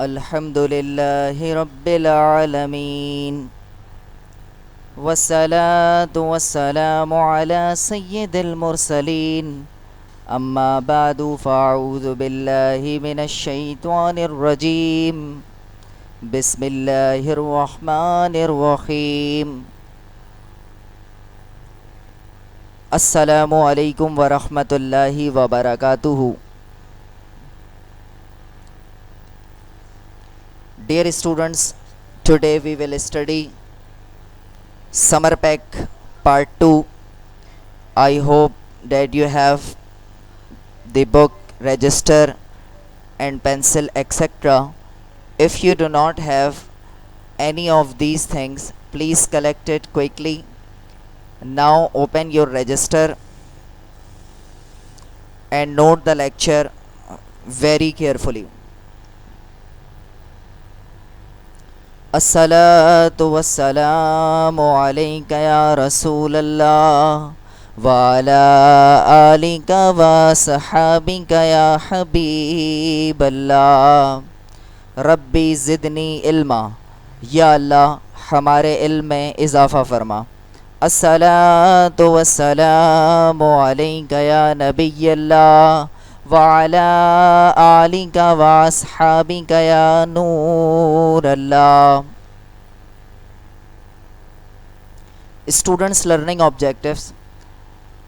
अल्हम्दुलिल्लाहि रब्बिल आलमीन वस्सलातु वस्सलामु अला सय्यिदिल मुरसलीन अम्मा बादु फ़अऊज़ु बिल्लाहि मिनश शैतानिर रजीम बिस्मिल्लाहिर रहमानिर रहीम। अस्सलामु अलैकुम व रहमतुल्लाहि व बरकातुहू। Dear students, today we will study Summer Pack Part 2. I hope that you have the book, register and pencil etc. If you do not have any of these things, please collect it quickly. Now open your register and note the lecture very carefully. अस्सलातु वस्सलामु अलैका या रसूल अल्लाह व अला आलिका व सहाबिका या हबीब अल्लाह। रब्बी ज़िदनी इल्मा, या अल्लाह हमारे इल्म में इजाफ़ा फरमा। अस्सलातु वस्सलामु अलैका या नबी अल्लाह व अला आलिका व अस्हाबिका या नूर अल्लाह। Students learning objectives.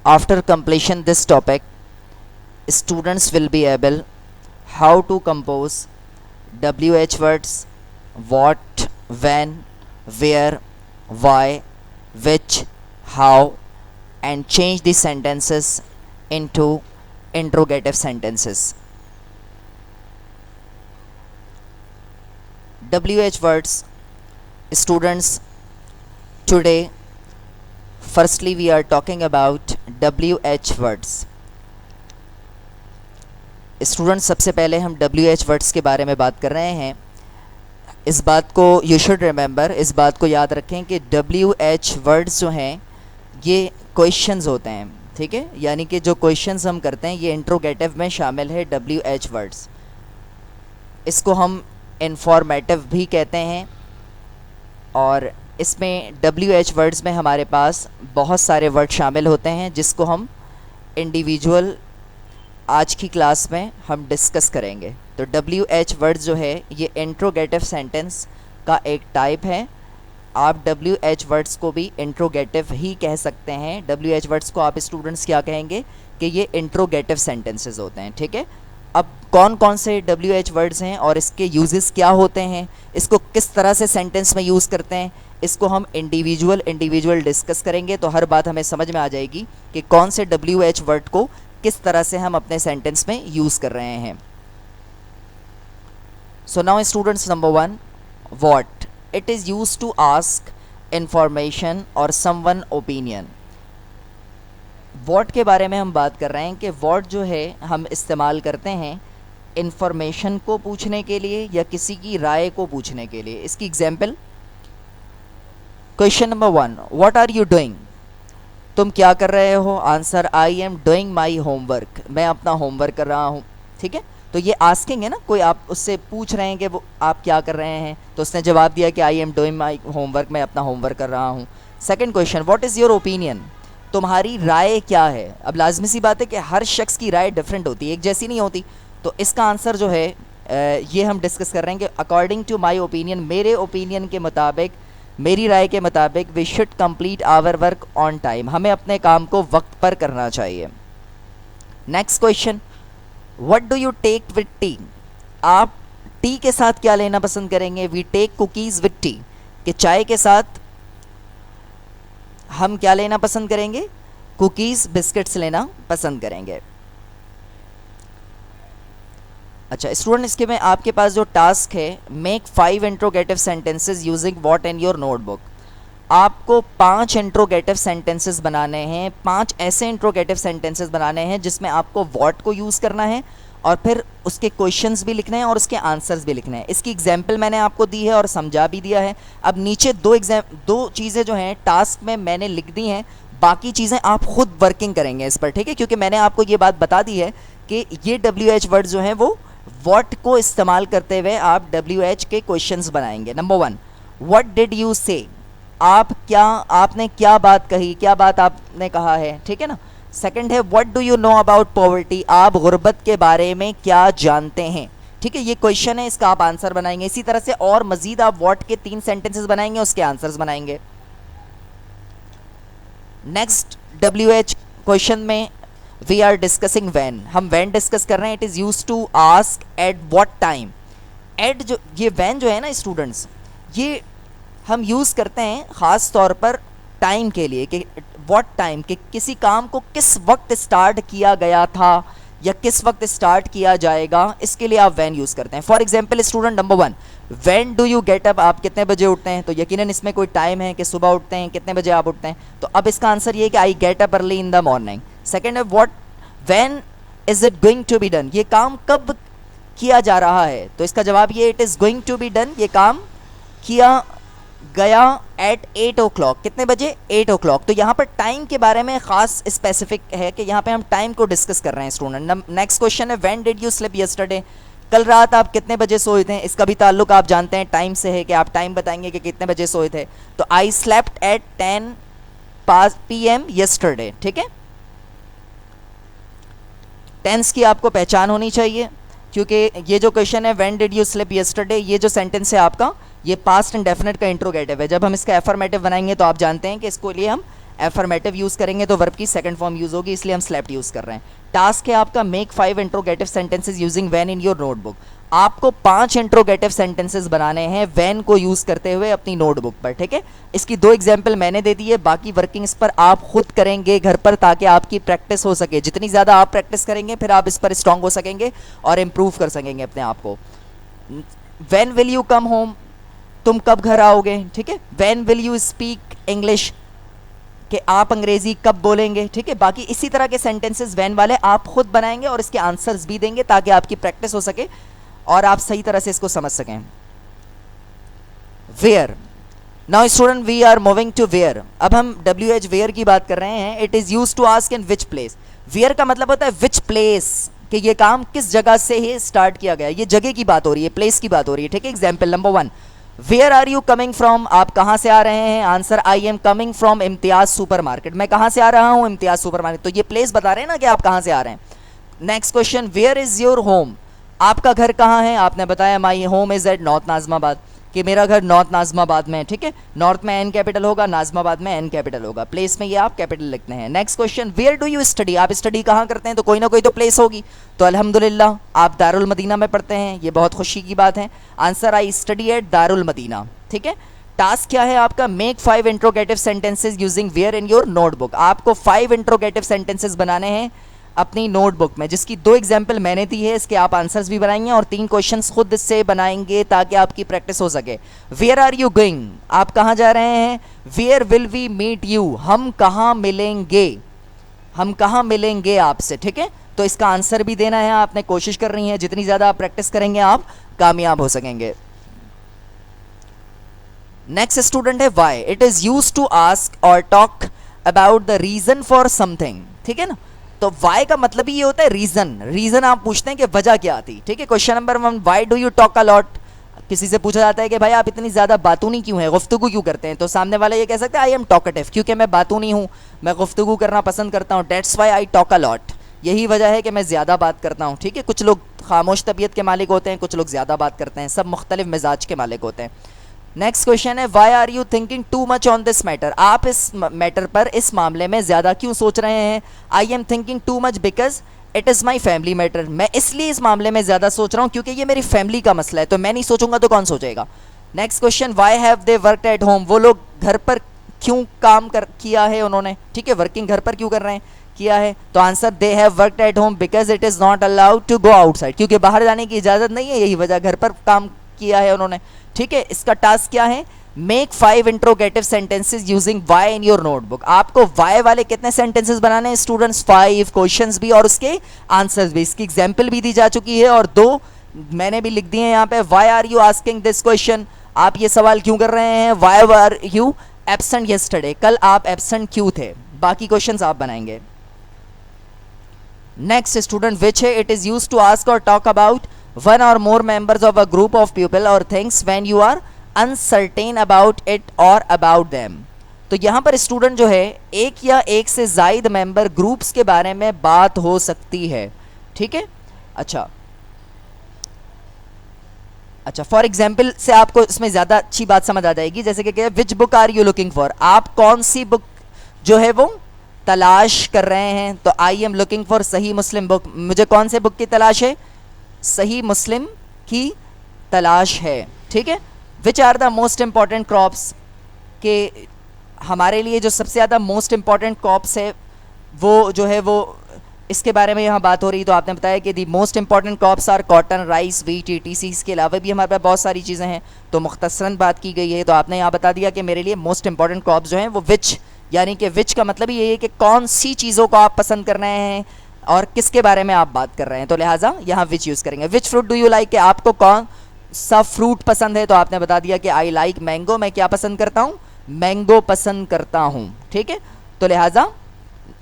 After completion this topic, students will be able how to compose WH words, what, when, where, why, which, how, and change the sentences into interrogative sentences. WH words. Students, today firstly we are talking about WH words. Students, सबसे पहले हम WH words के बारे में बात कर रहे हैं। इस बात को यू शुड रिमेंबर, इस बात को याद रखें कि WH वर्ड्स जो हैं ये क्वेश्चंस होते हैं, ठीक है। यानी कि जो क्वेश्चंस हम करते हैं ये इंट्रोगेटिव में शामिल है WH वर्ड्स। इसको हम इंफॉर्मेटिव भी कहते हैं और इसमें WH वर्ड्स में हमारे पास बहुत सारे वर्ड शामिल होते हैं जिसको हम इंडिविजुअल आज की क्लास में हम डिस्कस करेंगे। तो WH वर्ड्स जो है ये इंट्रोगेटिव सेंटेंस का एक टाइप है। आप WH वर्ड्स को भी इंट्रोगेटिव ही कह सकते हैं। WH वर्ड्स को आप स्टूडेंट्स क्या कहेंगे कि ये इंट्रोगेटिव सेंटेंसेस होते हैं, ठीक है। अब कौन कौन से WH वर्ड्स हैं और इसके यूजेस क्या होते हैं, इसको किस तरह से सेंटेंस में यूज़ करते हैं, इसको हम इंडिविजुअल डिस्कस करेंगे। तो हर बात हमें समझ में आ जाएगी कि कौन से WH वर्ड को किस तरह से हम अपने सेंटेंस में यूज़ कर रहे हैं। So now students, number 1, what. It is used to ask information और समवन ओपिनियन। व्हाट के बारे में हम बात कर रहे हैं कि व्हाट जो है हम इस्तेमाल करते हैं इंफॉर्मेशन को पूछने के लिए या किसी की राय को पूछने के लिए। इसकी example, question number 1, what are you doing. तुम क्या कर रहे हो। Answer, I am doing my homework. मैं अपना होमवर्क कर रहा हूँ, ठीक है। तो ये आस्किंग है ना, कोई आप उससे पूछ रहे हैं कि वो आप क्या कर रहे हैं, तो उसने जवाब दिया कि आई एम डूइंग माई होमवर्क, मैं अपना होमवर्क कर रहा हूँ। Second question, what is your opinion. तुम्हारी राय क्या है। अब लाजमी सी बात है कि हर शख्स की राय डिफरेंट होती है, एक जैसी नहीं होती। तो इसका आंसर जो है ये हम डिस्कस कर रहे हैं कि अकॉर्डिंग टू माई ओपिनियन, मेरे ओपिनियन के मुताबिक, मेरी राय के मुताबिक, we should complete our work on time. हमें अपने काम को वक्त पर करना चाहिए। Next question, what do you take with tea. आप टी के साथ क्या लेना पसंद करेंगे। We take cookies with tea, कि चाय के साथ हम क्या लेना पसंद करेंगे, कुकीज़, बिस्किट्स लेना पसंद करेंगे। अच्छा स्टूडेंट, इसके में आपके पास जो टास्क है, make 5 interrogative sentences using what in your notebook. आपको 5 इंट्रोगेटिव सेंटेंसेस बनाने हैं, 5 ऐसे इंट्रोगेटिव सेंटेंसेस बनाने हैं जिसमें आपको व्हाट को यूज़ करना है और फिर उसके क्वेश्चंस भी लिखने हैं और उसके आंसर्स भी लिखने हैं। इसकी एग्जाम्पल मैंने आपको दी है और समझा भी दिया है। अब नीचे दो चीज़ें जो हैं टास्क में मैंने लिख दी हैं, बाकी चीज़ें आप खुद वर्किंग करेंगे इस पर, ठीक है। क्योंकि मैंने आपको ये बात बता दी है कि ये WH वर्ड जो हैं वो व्हाट को इस्तेमाल करते हुए आप WH के क्वेश्चंस बनाएंगे। नंबर 1, व्हाट डिड यू से, आपने क्या बात कही, क्या बात आपने कहा है, ठीक है ना। सेकंड है what do you know about poverty, आप गुर्बत के बारे में क्या जानते हैं, ठीक है। ये क्वेश्चन है, इसका आप आंसर बनाएंगे। इसी तरह से और मजीद आप व्हाट के 3 सेंटेंसेस बनाएंगे, उसके आंसर्स बनाएंगे। नेक्स्ट WH क्वेश्चन में वी आर डिस्कसिंग व्हेन, हम व्हेन डिस्कस कर रहे हैं। It is use to ask at what time. At जो ये व्हेन जो है ना स्टूडेंट्स, ये हम यूज़ करते हैं ख़ास तौर पर टाइम के लिए कि व्हाट टाइम, कि किसी काम को किस वक्त स्टार्ट किया गया था या किस वक्त स्टार्ट किया जाएगा, इसके लिए आप व्हेन यूज़ करते हैं। For example student number 1, when do you get up, आप कितने बजे उठते हैं, तो यकीनन इसमें कोई टाइम है कि सुबह उठते हैं, कितने बजे आप उठते हैं। तो अब इसका आंसर ये है कि I get up early in the morning. Second है when is it going to be done, ये काम कब किया जा रहा है, तो इसका जवाब ये it is going to be done, ये काम किया गया एट 8 o'clock, कितने बजे, 8 o'clock। तो यहाँ पर टाइम के बारे में ख़ास स्पेसिफिक है कि यहाँ पे हम टाइम को डिस्कस कर रहे हैं स्टूडेंट। नेक्स्ट क्वेश्चन है when did you sleep yesterday, कल रात आप कितने बजे सोए थे। इसका भी ताल्लुक आप जानते हैं टाइम से है कि आप टाइम बताएंगे कि कितने बजे सोए थे। तो I slept at 10 PM yesterday, ठीक है। टेंस की आपको पहचान होनी चाहिए, क्योंकि ये जो क्वेश्चन है when did you sleep yesterday, ये जो सेंटेंस है आपका, ये पास्ट इंडेफिनिट का इंट्रोगेटिव है। जब हम इसका एफर्मेटिव बनाएंगे तो आप जानते हैं कि इसको लिए हम एफर्मेटिव यूज़ करेंगे तो वर्ब की सेकंड फॉर्म यूज़ होगी, इसलिए हम स्लेप्ट यूज़ कर रहे हैं। टास्क है आपका make 5 interrogative sentences using when in your notebook. आपको 5 इंट्रोगेटिव सेंटेंसेस बनाने हैं व्हेन को यूज़ करते हुए अपनी नोटबुक पर, ठीक है। इसकी 2 एग्जाम्पल मैंने दे दी है, बाकी वर्किंग्स पर आप खुद करेंगे घर पर, ताकि आपकी प्रैक्टिस हो सके। जितनी ज़्यादा आप प्रैक्टिस करेंगे फिर आप इस पर स्ट्रांग हो सकेंगे और इम्प्रूव कर सकेंगे अपने आप को। When will you come home, तुम कब घर आओगे, ठीक है। When will you speak English, कि आप अंग्रेजी कब बोलेंगे, ठीक है। बाकी इसी तरह के सेंटेंसेस व्हेन वाले आप खुद बनाएंगे और इसके आंसर्स भी देंगे ताकि आपकी प्रैक्टिस हो सके और आप सही तरह से इसको समझ सकें। Where, now student we are moving to where. अब हम WH वेयर की बात कर रहे हैं। It is use to ask in which place. Where का मतलब होता है विच प्लेस, कि ये काम किस जगह से ही स्टार्ट किया गया, ये जगह की बात हो रही है, प्लेस की बात हो रही है, ठीक है। Example number 1, where are you coming from, आप कहाँ से आ रहे हैं। Answer I am coming from Imtiaz supermarket, मैं कहाँ से आ रहा हूँ, इम्तियाज सुपर मार्केट। तो ये प्लेस बता रहे हैं ना कि आप कहाँ से आ रहे हैं। Next question, where is your home, आपका घर कहाँ है। आपने बताया my home is at north Nazimabad, कि मेरा घर नॉर्थ नाजमाबाद में है, ठीक है। नॉर्थ में एन कैपिटल होगा, नाजमाबाद में एन कैपिटल होगा, प्लेस में ये आप कैपिटल लिखते हैं। Next question, where do you study, आप स्टडी कहाँ करते हैं, तो कोई ना कोई तो प्लेस होगी। तो अल्हम्दुलिल्लाह आप दारुल मदीना में पढ़ते हैं, ये बहुत खुशी की बात है। Answer I study at Darul Madina, ठीक है। टास्क क्या है आपका, make 5 interrogative sentences using where in your notebook. आपको 5 इंट्रोगेटिव सेंटेंसेज बनाने हैं अपनी नोटबुक में, जिसकी 2 एग्जाम्पल मैंने दी है, इसके आप आंसर्स भी बनाएंगे और 3 क्वेश्चंस खुद से बनाएंगे ताकि आपकी प्रैक्टिस हो सके। वेयर आर यू गोइंग, आप कहाँ जा रहे हैं। Where will we meet you, हम कहाँ मिलेंगे, हम कहाँ मिलेंगे आपसे, ठीक है। तो इसका आंसर भी देना है, आपने कोशिश करनी है, जितनी ज़्यादा आप प्रैक्टिस करेंगे आप कामयाब हो सकेंगे। नेक्स्ट स्टूडेंट है why. It is use to ask or talk about the reason for something, ठीक है ना। तो वाई का मतलब ही ये होता है रीजन। रीजन आप पूछते हैं कि वजह क्या थी, ठीक है। Question number 1, why do you talk a lot, किसी से पूछा जाता है कि भाई आप इतनी ज़्यादा बातूनी क्यों है, गुफ्तगू क्यों करते हैं, तो सामने वाला ये कह सकता है आई एम टॉकेटिव, क्योंकि मैं बातूनी हूँ, मैं गुफ्तगू करना पसंद करता हूँ। That's why I talk a lot, यही वजह है कि मैं ज़्यादा बात करता हूँ, ठीक है। कुछ लोग खामोश तबीयत के मालिक होते हैं, कुछ लोग ज़्यादा बात करते हैं, सब मुख्तलिफ मिजाज के मालिक होते हैं। नेक्स्ट क्वेश्चन है why are you thinking too much on this matter, आप इस मैटर पर, इस मामले में ज़्यादा क्यों सोच रहे हैं। I am thinking too much because it is my family matter, मैं इसलिए इस मामले में ज़्यादा सोच रहा हूँ क्योंकि ये मेरी फैमिली का मसला है, तो मैं नहीं सोचूंगा तो कौन सोचेगा। Next question, why have they worked at home, वो लोग घर पर क्यों काम किया है उन्होंने, ठीक है, वर्किंग घर पर क्यों कर रहे हैं, किया है। तो answer they have worked at home because it is not allowed to go outside, क्योंकि बाहर जाने की इजाज़त नहीं है, यही वजह, घर पर काम किया है उन्होंने, ठीक है। इसका टास्क क्या है, make 5 interrogative sentences using why in your notebook. आपको वाई वाले कितने सेंटेंसेस बनाने हैं स्टूडेंट्स, 5 क्वेश्चंस भी और उसके आंसर्स भी। इसकी एग्जाम्पल भी दी जा चुकी है और 2 मैंने भी लिख दिए हैं यहाँ पे। Why are you asking this question, आप ये सवाल क्यों कर रहे हैं। Why are you absent yesterday, कल आप एब्सेंट क्यों थे। बाकी क्वेश्चंस आप बनाएंगे। नेक्स्ट स्टूडेंट विच है, it is use to ask or talk about one or more members of a group of people or things when you are uncertain about it or about them. तो यहाँ पर student जो है एक या एक से ज़ायद मेंबर ग्रुप्स के बारे में बात हो सकती है, ठीक है। अच्छा, फॉर एग्जाम्पल से आपको इसमें ज़्यादा अच्छी बात समझ आ जाएगी, जैसे कि which book are you looking for, आप कौन सी बुक जो है वो तलाश कर रहे हैं। तो आई एम लुकिंग फॉर सही मुस्लिम बुक, मुझे कौन से बुक की तलाश है, सही मुस्लिम की तलाश है, ठीक है। Which are the most important crops, के हमारे लिए जो सबसे ज़्यादा मोस्ट इंपॉर्टेंट क्रॉप्स है वो जो है वो इसके बारे में यहाँ बात हो रही। तो आपने बताया कि the most important crops are cotton, rice, wheat, ETC. इसके अलावा भी हमारे पास बहुत सारी चीज़ें हैं, तो मुख्तसरन बात की गई है। तो आपने यहाँ बता दिया कि मेरे लिए मोस्ट इंपॉर्टेंट क्रॉप्स जो हैं वो विच, यानी कि विच का मतलब ये है कि कौन सी चीज़ों को आप पसंद कर रहे हैं और किसके बारे में आप बात कर रहे हैं। तो लिहाजा यहाँ विच यूज़ करेंगे। Which fruit do you like, कि आपको कौन सा फ्रूट पसंद है। तो आपने बता दिया कि आई लाइक मैंगो, मैं क्या पसंद करता हूँ, मैंगो पसंद करता हूँ, ठीक है। तो लिहाजा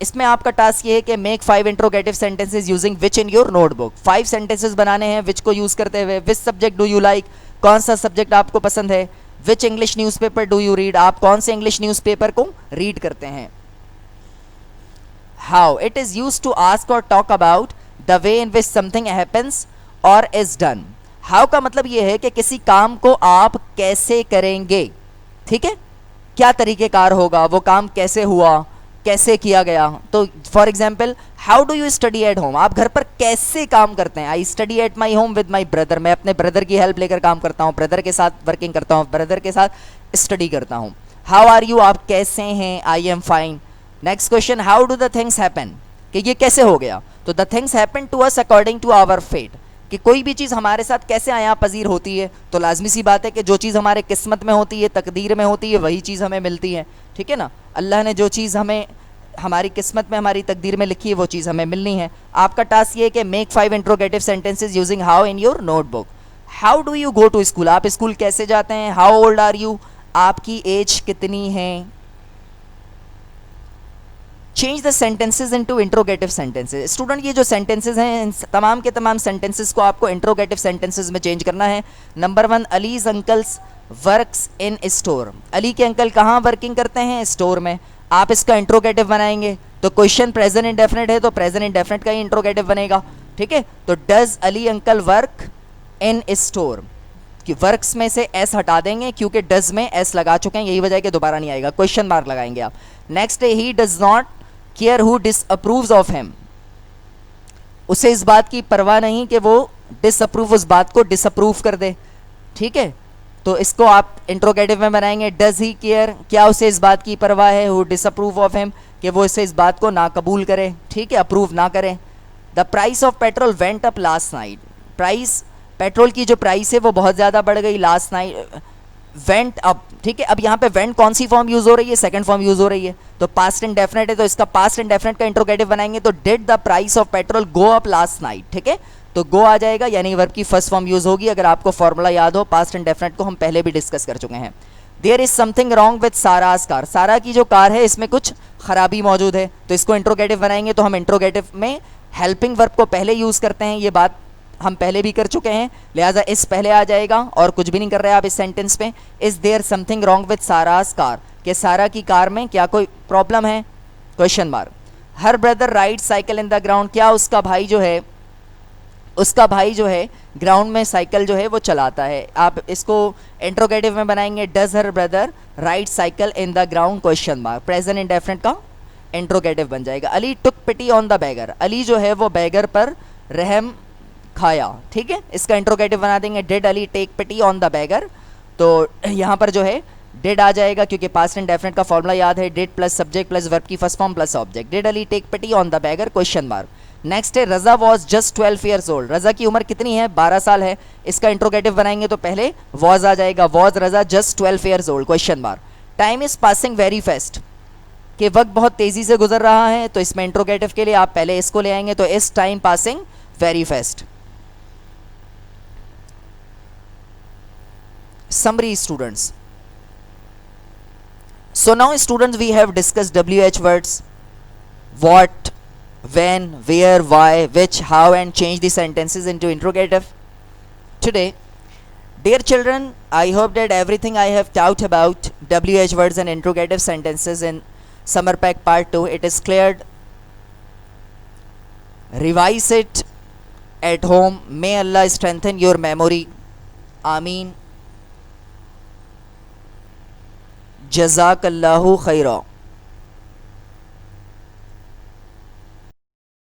इसमें आपका टास्क ये है कि make 5 interrogative sentences using which in your notebook. 5 sentences बनाने हैं विच को यूज़ करते हुए। Which subject do you like, कौन सा सब्जेक्ट आपको पसंद है। Which English newspaper do you read, आप कौन से इंग्लिश न्यूज़पेपर को रीड करते हैं। How, it is use to ask or talk about the way in which something happens or is done. How का मतलब ये है कि किसी काम को आप कैसे करेंगे, ठीक है, क्या तरीक़ेकार होगा, वो काम कैसे हुआ, कैसे किया गया। तो for example, how do you study at home, आप घर पर कैसे काम करते हैं। आई study at my home with my brother, मैं अपने ब्रदर की हेल्प लेकर काम करता हूँ, ब्रदर के साथ वर्किंग करता हूँ, ब्रदर के साथ स्टडी करता हूँ। हाउ आर यू, आप कैसे हैं, I am fine. Next question, how do the things happen, कि ये कैसे हो गया। तो the things happen to us according to our fate, कि कोई भी चीज़ हमारे साथ कैसे आया पजीर होती है। तो लाजमी सी बात है कि जो चीज़ हमारे किस्मत में होती है, तकदीर में होती है, वही चीज़ हमें मिलती है, ठीक है ना। अल्लाह ने जो चीज़ हमें हमारी किस्मत में, हमारी तकदीर में लिखी है, वो चीज़ हमें मिलनी है। आपका टास्क ये है कि make 5 interrogative sentences using how in your notebook. How do you go to school, आप स्कूल कैसे जाते हैं। हाउ ओल्ड आर यू, आपकी एज कितनी है। Change the sentences into interrogative sentences. Student ये जो सेंटेंसेज हैं, इन तमाम के तमाम सेंटेंसेज को आपको इंट्रोगेटिव सेंटेंसेज में चेंज करना है। Number 1, Ali's uncles works in store, Ali के अंकल कहाँ वर्किंग करते हैं, स्टोर में। आप इसका इंट्रोगेटिव बनाएंगे तो क्वेश्चन प्रेजेंट इंडेफिनिट है, तो प्रेजेंट इंडेफिनिट का ही इंट्रोगेटिव बनेगा, ठीक है। तो does Ali uncle work in store, कि वर्क्स में से एस हटा देंगे क्योंकि डज में एस लगा चुके हैं, यही वजह है कि दोबारा नहीं आएगा, क्वेश्चन मार्क लगाएंगे आप। नेक्स्ट है, he does not care who disapproves of him, उसे इस बात की परवाह नहीं कि वो डिसअप्रूव, उस बात को डिसअप्रूव कर दे, ठीक है। तो इसको आप इंट्रोगेटिव में बनाएंगे, डज ही केयर, क्या उसे इस बात की परवाह है, हु डिसअप्रूव ऑफ हिम, कि वो इसे इस बात को ना कबूल करे, ठीक है, अप्रूव ना करें। The price of petrol went up last night, price, petrol की जो प्राइस है वो बहुत ज़्यादा बढ़ गई लास्ट नाइट, वेंट अप, ठीक है। अब यहाँ पे वेंट कौन सी फॉर्म यूज़ हो रही है, सेकंड फॉर्म यूज़ हो रही है, तो पास्ट इंडेफिनिट है, तो इसका पास्ट इंडेफिनिट का इंट्रोगेटिव बनाएंगे तो did the price of petrol go up last night, ठीक है। तो गो आ जाएगा, यानी वर्ब की फर्स्ट फॉर्म यूज़ होगी। अगर आपको फॉर्मूला याद हो, पास्ट इंडेफिनिट को हम पहले भी डिस्कस कर चुके हैं। There is something wrong with Sara's car, Sara की जो कार है इसमें कुछ खराबी मौजूद है, तो इसको इंट्रोगेटिव बनाएंगे तो हम इंट्रोगेटिव में हेल्पिंग वर्ब को पहले यूज़ करते हैं, ये बात हम पहले भी कर चुके हैं, लिहाजा इस पहले आ जाएगा और कुछ भी नहीं कर रहे आप इस सेंटेंस में। Is there something wrong with Sara's car, कि सारा की कार में क्या कोई प्रॉब्लम है, question mark. Her brother ride cycle in the ground, क्या उसका भाई जो है ग्राउंड में साइकिल जो है वो चलाता है। आप इसको इंट्रोगेटिव में बनाएंगे, does her brother ride cycle in the ground, question mark, present indefinite का इंट्रोगेटिव बन जाएगा। Ali took pity on the beggar, Ali जो है वो बैगर पर रहम खाया, ठीक है, इसका इंट्रोगेटिव बना देंगे, did Ali take pity on the beggar. तो यहाँ पर जो है डिड आ जाएगा क्योंकि पास्ट इंडेफिनिट का फॉर्मूला याद है, did plus subject plus verb की first form plus object, did Ali take pity on the beggar, question mark. Next है, Raza was just 12 years old, Raza की उम्र कितनी है, 12 साल है, इसका इंट्रोगेटिव बनाएंगे तो पहले वॉज आ जाएगा, was Raza just 12 years old, question mark. Time is passing very fast, कि वक्त बहुत तेज़ी से गुजर रहा है, तो इसमें इंट्रोगेटिव के लिए आप पहले इसको ले आएंगे, तो इस time passing very fast. Summary students. So now students we have discussed WH words, what, when, where, why, which, how and change the sentences into interrogative. today. Dear children, I hope that everything I have taught about WH words and interrogative sentences in Summer Pack Part 2, it is cleared. Revise it at home. May Allah strengthen your memory. Ameen. Jazakallahu khaira.